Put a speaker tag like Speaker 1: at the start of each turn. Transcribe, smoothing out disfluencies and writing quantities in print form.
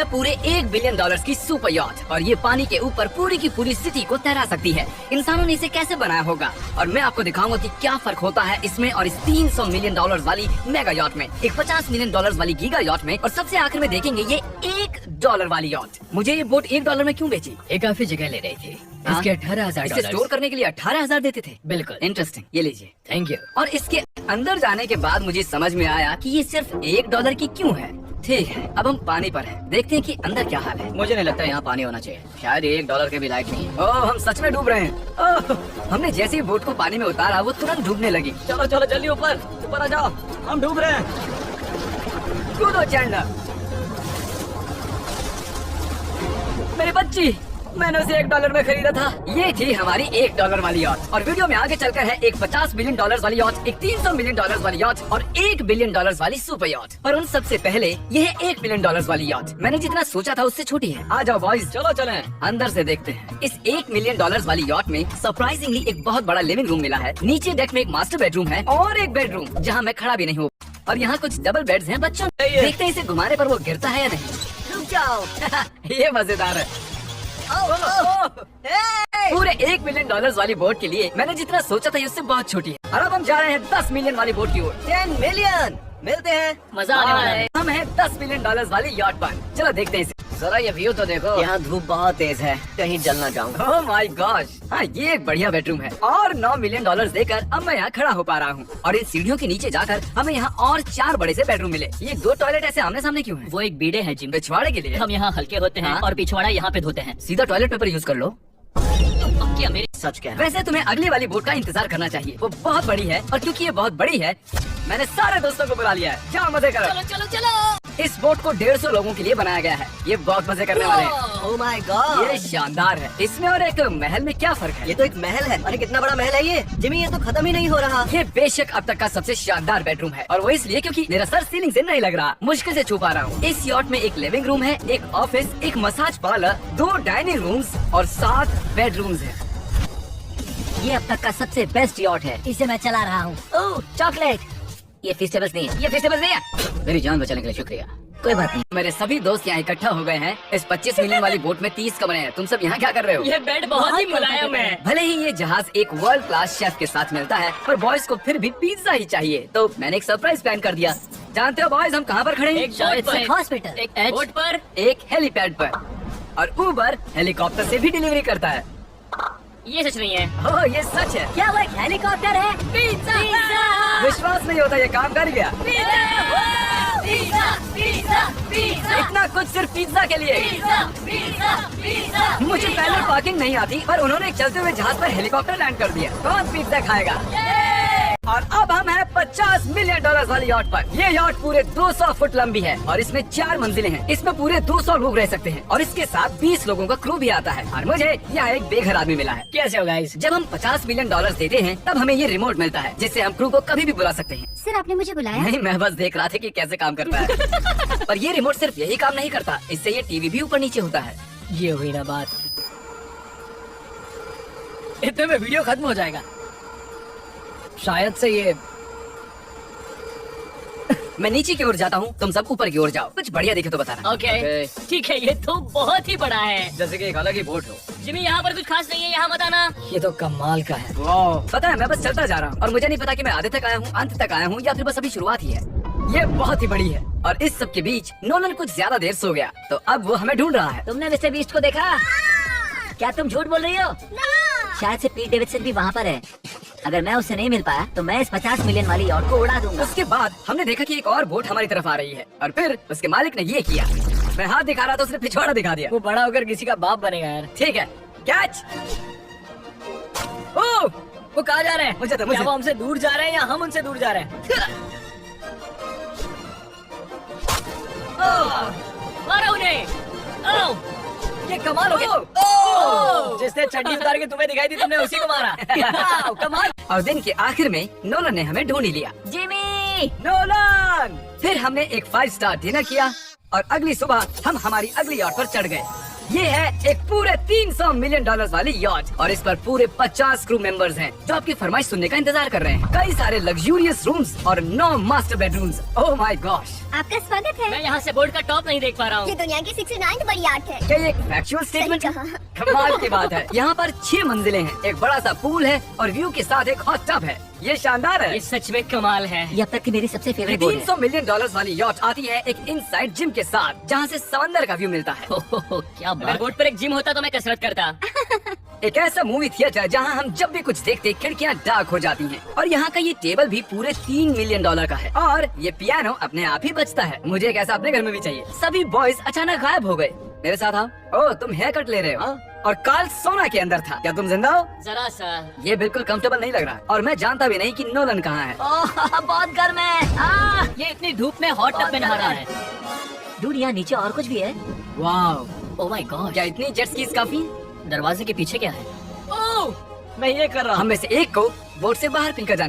Speaker 1: है पूरे $1 बिलियन की सुपर यॉट और ये पानी के ऊपर पूरी की पूरी सिटी को तैरा सकती है। इंसानों ने इसे कैसे बनाया होगा और मैं आपको दिखाऊंगा कि क्या फर्क होता है इसमें और इस $300 मिलियन वाली मेगा यॉट में, एक $50 मिलियन वाली गीगा यॉट में, और सबसे आखिर में देखेंगे ये $1 वाली यॉट। मुझे ये बोट $1 में क्यों बेची?
Speaker 2: ये काफी जगह ले रही थी। इसके $18,000
Speaker 1: स्टोर करने के लिए 18,000 देते थे।
Speaker 2: बिल्कुल।
Speaker 1: इंटरेस्टिंग, ये लीजिए।
Speaker 2: Thank you.
Speaker 1: और इसके अंदर जाने के बाद मुझे समझ में आया कि ये सिर्फ $1 की क्यों है। ठीक है, अब हम पानी पर हैं। देखते हैं कि अंदर क्या हाल है।
Speaker 2: मुझे नहीं लगता यहाँ पानी होना चाहिए, शायद ये $1 के भी लायक नहीं है।
Speaker 1: ओह, हम सच में डूब रहे हैं। ओह, हमने जैसे ही बोट को पानी में उतारा वो तुरंत डूबने लगी।
Speaker 2: चलो चलो जल्दी ऊपर ऊपर आ जाओ, हम डूब रहे हैं।
Speaker 1: कूदो चैंडलर। मेरी बच्ची, मैंने उसे $1 में खरीदा था। ये थी हमारी $1 वाली यॉट। और वीडियो में आगे चलकर है एक $50 मिलियन वाली यॉट, एक $300 मिलियन वाली यॉट और $1 बिलियन वाली सुपर यॉट। और उन सबसे पहले ये है $1 बिलियन वाली यॉट। मैंने जितना सोचा था उससे छोटी है। आ जाओ बॉयज,
Speaker 2: चलो चले
Speaker 1: अंदर से देखते हैं। इस $1 मिलियन वाली यॉट में सरप्राइजिंगली एक बहुत बड़ा लिविंग रूम मिला है। नीचे डेक में एक मास्टर बेडरूम है और एक बेडरूम जहाँ मैं खड़ा भी नहीं हूँ। और यहाँ कुछ डबल बेड्स हैं बच्चों। देखते हैं इसे घुमाने पर वो गिरता है या नहीं। रुक जाओ। ये मजेदार है। पूरे $1 मिलियन वाली बोट के लिए मैंने जितना सोचा था उससे बहुत छोटी है। और अब हम जा रहे हैं 10 मिलियन वाली बोट की ओर। 10 मिलियन मिलते हैं,
Speaker 2: मजा आने वाला है।
Speaker 1: हम हैं $10 मिलियन वाली यॉट पर। चलो देखते हैं इसे।
Speaker 2: जरा ये व्यू तो देखो,
Speaker 1: यहाँ धूप बहुत तेज है,
Speaker 2: कहीं जल ना जाऊं।
Speaker 1: ओह माय गॉश, हाँ ये एक बढ़िया बेडरूम है। और $9 मिलियन देकर अब मैं यहाँ खड़ा हो पा रहा हूँ। और इन सीढ़ियों के नीचे जाकर हमें यहाँ और 4 बड़े से बेडरूम मिले। ये 2 टॉयलेट ऐसे आमने सामने क्यों हैं?
Speaker 2: वो एक बीड़े है जिम,
Speaker 1: पिछवाड़े के लिए।
Speaker 2: हम यहाँ हल्के होते हैं
Speaker 1: हाँ?
Speaker 2: और पिछवाड़ा यहाँ पे धोते हैं।
Speaker 1: सीधा टॉयलेट पेपर यूज कर लो।
Speaker 2: क्या मेरी सच कह रहा है?
Speaker 1: वैसे तुम्हें अगली वाली बोट का इंतजार करना चाहिए, वो बहुत बड़ी है। और क्योंकि ये बहुत बड़ी है मैंने सारे दोस्तों को बुला लिया है। जाओ मजे करो।
Speaker 2: चलो चलो चलो।
Speaker 1: इस बोट को 150 लोगों के लिए बनाया गया है। ये बहुत मजे करने वाले हैं।
Speaker 2: ओह माय गॉड,
Speaker 1: ये शानदार है। इसमें और एक महल में क्या फर्क है?
Speaker 2: ये तो एक महल है। अरे कितना बड़ा महल है ये जिमी, ये तो खत्म ही नहीं हो रहा।
Speaker 1: ये बेशक अब तक का सबसे शानदार बेडरूम है और वो इसलिए क्योंकि मेरा सर सीलिंग से नहीं लग रहा, मुश्किल से छू पा रहा हूँ। इस यॉट में एक लिविंग रूम है, एक ऑफिस, एक मसाज पार्लर, 2 डाइनिंग रूम्स और 7 बेडरूम्स हैं।
Speaker 2: ये अब तक का सबसे बेस्ट यॉट है, इसे मैं चला रहा हूँ। ओह चॉकलेट, ये फिस्टेबल्स नहीं है,
Speaker 1: ये फेस्टिवल नहीं है।
Speaker 2: मेरी जान बचाने के लिए शुक्रिया। कोई बात नहीं।
Speaker 1: मेरे सभी दोस्त यहाँ इकट्ठा हो गए हैं। इस 25 मिलियन वाली बोट में 30 कमरे हैं। तुम सब यहाँ क्या कर रहे हो?
Speaker 2: ये बेड बहुत ही मुलायम है।
Speaker 1: भले ही ये जहाज एक वर्ल्ड क्लास शेफ के साथ मिलता है, पर बॉयज को फिर भी पिज्जा ही चाहिए। तो मैंने एक सरप्राइज प्लान कर दिया। जानते हो बॉयज हम कहाँ पर खड़े हैं?
Speaker 2: एक बोट पर, हॉस्पिटल, एक बोट पर,
Speaker 1: एक हेलीपैड पर। और उबर हेलीकॉप्टर से भी डिलीवरी करता है।
Speaker 2: ये सच नहीं है।
Speaker 1: ओह ये सच है।
Speaker 2: क्या वो एक हेलीकॉप्टर है? पिज्जा!
Speaker 1: विश्वास नहीं होता, ये काम कर गया।
Speaker 2: पिज्जा! पिज्जा! पिज्जा!
Speaker 1: इतना कुछ सिर्फ पिज्जा के लिए।
Speaker 2: पिज्जा! पिज्जा! पिज्जा!
Speaker 1: मुझे पहले पार्किंग नहीं आती, पर उन्होंने एक चलते हुए जहाज पर हेलीकॉप्टर लैंड कर दिया। कौन पिज्जा खाएगा? और अब हम हैं $50 मिलियन वाली यॉट पर। ये यॉट पूरे 200 फुट लंबी है और इसमें 4 मंजिलें हैं। इसमें पूरे 200 लोग रह सकते हैं और इसके साथ 20 लोगों का क्रू भी आता है। और मुझे यहाँ एक बेघर आदमी मिला है।
Speaker 2: कैसे हो गाइस?
Speaker 1: जब हम $50 मिलियन देते हैं तब हमें ये रिमोट मिलता है, जिससे हम क्रू को कभी भी बुला सकते हैं।
Speaker 3: सर आपने मुझे बुलाया?
Speaker 1: नहीं, मैं बस देख रहा था कि कैसे काम करता है। पर ये रिमोट सिर्फ यही काम नहीं करता, इससे ये टीवी भी ऊपर नीचे होता है।
Speaker 2: ये हुई ना बात, इतने में वीडियो खत्म हो जाएगा। शायद से ये
Speaker 1: मैं नीचे की ओर जाता हूँ, तुम सब ऊपर की ओर जाओ। कुछ बढ़िया दिखे तो बताना।
Speaker 2: ओके ठीक है। ये तो बहुत ही बड़ा है,
Speaker 1: जैसे कि एक अलग ही बोट हो।
Speaker 2: जिमी यहाँ पर कुछ खास नहीं है, यहाँ मत आना। ये तो कमाल का है।
Speaker 1: पता है मैं बस चलता जा रहा हूँ और मुझे नहीं पता कि मैं आधे तक आया हूँ, अंत तक आया हूँ या फिर बस अभी शुरुआत ही है। ये बहुत ही बड़ी है और इस सब के बीच नोलन कुछ ज्यादा देर सो गया, तो अब वो हमें ढूंढ रहा है।
Speaker 2: तुमने मिस्टर बीस्ट को देखा? क्या तुम झूठ बोल रही हो? शायद से पीट डेविडसन भी वहाँ पर है। अगर मैं उससे नहीं मिल पाया तो मैं इस 50 मिलियन वाली यॉट को उड़ा दूंगा।
Speaker 1: उसके बाद हमने देखा कि एक और बोट हमारी तरफ आ रही है और फिर उसके मालिक ने ये किया। मैं हाथ दिखा रहा था, उसने पिछवाड़ा दिखा दिया।
Speaker 2: वो बड़ा होकर किसी का बाप बनेगा यार।
Speaker 1: ठीक है, कैच। ओह
Speaker 2: वो कहाँ जा रहे हैं?
Speaker 1: मुझे
Speaker 2: क्या वो हमसे दूर जा रहे हैं या हम उनसे दूर जा रहे हैं? मारो उन्हें। ओह ये कमाल हो गया। जिसने चड्डी उतार के तुम्हें दिखाई दी तुमने उसी को मारा। कमाल।
Speaker 1: और दिन के आखिर में नोलन ने हमें ढूंढ ही लिया।
Speaker 2: जिमी!
Speaker 1: नोलन! फिर हमने एक 5 स्टार डिनर किया और अगली सुबह हम हमारी अगली यॉट पर चढ़ गए। ये है एक पूरे 300 मिलियन डॉलर्स वाली यॉट और इस पर पूरे 50 क्रू मेंबर्स हैं जो आपकी फरमाइश सुनने का इंतजार कर रहे हैं। कई सारे लग्जूरियस रूम्स और 9 master bedrooms. Oh my gosh,
Speaker 3: आपका स्वागत है।
Speaker 4: मैं यहाँ से बोर्ड का टॉप नहीं देख पा रहा
Speaker 3: ये
Speaker 4: हूँ।
Speaker 3: दुनिया की 69th बड़ी आर्ट है।
Speaker 1: क्या ये एक फैक्चुअल स्टेटमेंट है?
Speaker 3: सही
Speaker 1: कमाल की बात है। यहाँ पर 6 मंजिलें हैं, एक बड़ा सा पूल है और व्यू के साथ एक हॉट टब है। ये शानदार है।
Speaker 4: ये सच में कमाल है।
Speaker 2: ये अब तक की मेरी सबसे फेवरेट बोर्ड है।
Speaker 1: 300 मिलियन डॉलर्स वाली यॉट आती है एक इनसाइड जिम के साथ जहाँ से समंदर का व्यू मिलता है।
Speaker 2: क्या
Speaker 4: अगर
Speaker 2: बात।
Speaker 4: बोर्ड पर एक जिम होता तो मैं कसरत करता।
Speaker 1: एक ऐसा मूवी थिएटर जहाँ हम जब भी कुछ देखते खिड़कियाँ डार्क हो जाती हैं और यहाँ का ये टेबल भी पूरे 3 मिलियन डॉलर का है और ये पियानो अपने आप ही बजता है। मुझे एक ऐसा अपने घर में भी चाहिए। सभी बॉयज अचानक गायब हो गए। मेरे साथ आओ। ओह, तुम हेयर कट ले रहे हो और कार्ल सोना के अंदर था। क्या तुम जिंदा हो?
Speaker 4: जरा सा।
Speaker 1: ये बिल्कुल कंफर्टेबल नहीं लग रहा और मैं जानता भी नहीं कि नोलन कहाँ है।
Speaker 2: ओह, बहुत गर्म है।
Speaker 4: ये इतनी धूप में हॉट टब में नहा रहा है।
Speaker 2: डूड, यहाँ नीचे और कुछ भी है।
Speaker 1: वाह,
Speaker 4: ओह माय गॉड।
Speaker 1: क्या इतनी जेट स्कीज काफी?
Speaker 4: दरवाजे के पीछे क्या है?
Speaker 1: मैं ये कर रहा हूँ। हम में से एक को बोट से बाहर फेंका जाने